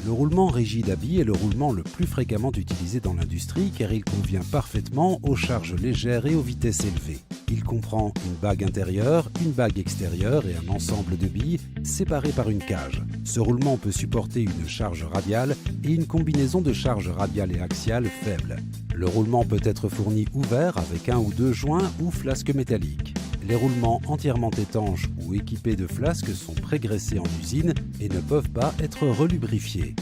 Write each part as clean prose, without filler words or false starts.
Le roulement rigide à billes est le roulement le plus fréquemment utilisé dans l'industrie car il convient parfaitement aux charges légères et aux vitesses élevées. Il comprend une bague intérieure, une bague extérieure et un ensemble de billes séparés par une cage. Ce roulement peut supporter une charge radiale et une combinaison de charges radiales et axiales faibles. Le roulement peut être fourni ouvert avec un ou deux joints ou flasques métalliques. Les roulements entièrement étanches ou équipés de flasques sont prégraissés en usine et ne peuvent pas être relubrifiés.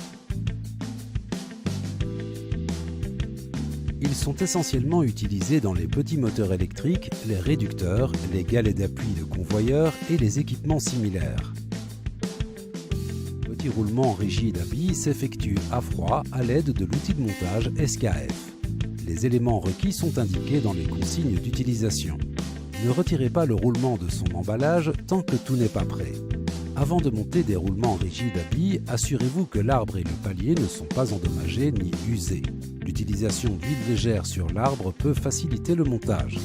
Ils sont essentiellement utilisés dans les petits moteurs électriques, les réducteurs, les galets d'appui de convoyeurs et les équipements similaires. Le petit roulement rigide à billes s'effectue à froid à l'aide de l'outil de montage SKF. Les éléments requis sont indiqués dans les consignes d'utilisation. Ne retirez pas le roulement de son emballage tant que tout n'est pas prêt. Avant de monter des roulements rigides à billes, assurez-vous que l'arbre et le palier ne sont pas endommagés ni usés. L'utilisation d'huile légère sur l'arbre peut faciliter le montage.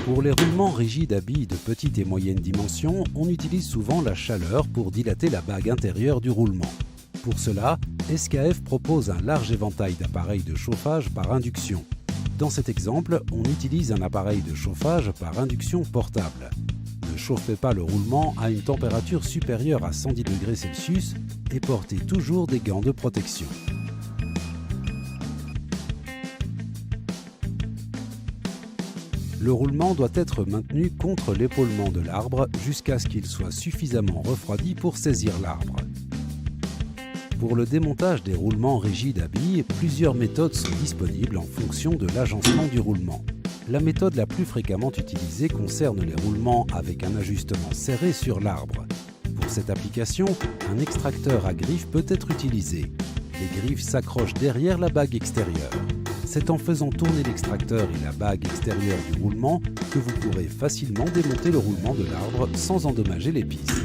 Pour les roulements rigides à billes de petite et moyenne dimension, on utilise souvent la chaleur pour dilater la bague intérieure du roulement. Pour cela, SKF propose un large éventail d'appareils de chauffage par induction. Dans cet exemple, on utilise un appareil de chauffage par induction portable. Ne chauffez pas le roulement à une température supérieure à 110 degrés Celsius et portez toujours des gants de protection. Le roulement doit être maintenu contre l'épaulement de l'arbre jusqu'à ce qu'il soit suffisamment refroidi pour saisir l'arbre. Pour le démontage des roulements rigides à billes, plusieurs méthodes sont disponibles en fonction de l'agencement du roulement. La méthode la plus fréquemment utilisée concerne les roulements avec un ajustement serré sur l'arbre. Pour cette application, un extracteur à griffes peut être utilisé. Les griffes s'accrochent derrière la bague extérieure. C'est en faisant tourner l'extracteur et la bague extérieure du roulement que vous pourrez facilement démonter le roulement de l'arbre sans endommager les pistes.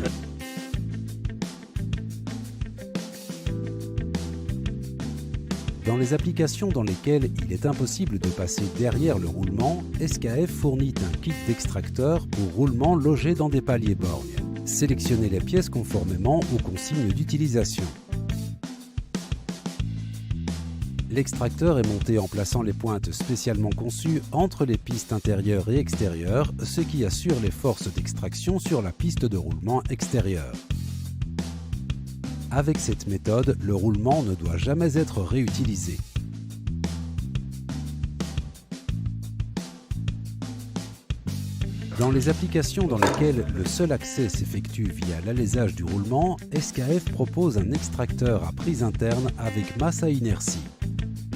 Dans les applications dans lesquelles il est impossible de passer derrière le roulement, SKF fournit un kit d'extracteur pour roulement logé dans des paliers borgnes. Sélectionnez les pièces conformément aux consignes d'utilisation. L'extracteur est monté en plaçant les pointes spécialement conçues entre les pistes intérieures et extérieures, ce qui assure les forces d'extraction sur la piste de roulement extérieure. Avec cette méthode, le roulement ne doit jamais être réutilisé. Dans les applications dans lesquelles le seul accès s'effectue via l'alésage du roulement, SKF propose un extracteur à prise interne avec masse à inertie.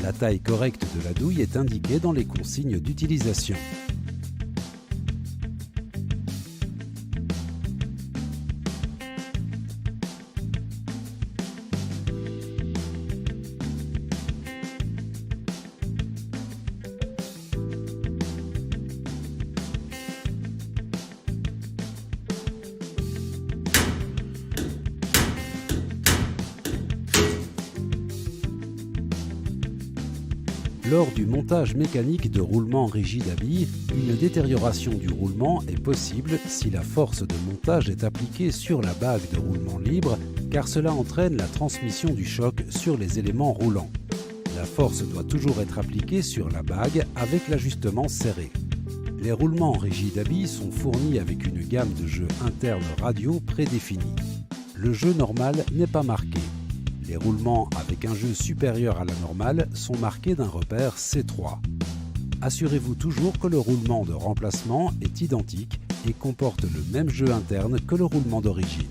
La taille correcte de la douille est indiquée dans les consignes d'utilisation. Lors du montage mécanique de roulements rigides à billes, une détérioration du roulement est possible si la force de montage est appliquée sur la bague de roulement libre, car cela entraîne la transmission du choc sur les éléments roulants. La force doit toujours être appliquée sur la bague avec l'ajustement serré. Les roulements rigides à billes sont fournis avec une gamme de jeux internes radio prédéfinie. Le jeu normal n'est pas marqué. Les roulements avec un jeu supérieur à la normale sont marqués d'un repère C3. Assurez-vous toujours que le roulement de remplacement est identique et comporte le même jeu interne que le roulement d'origine.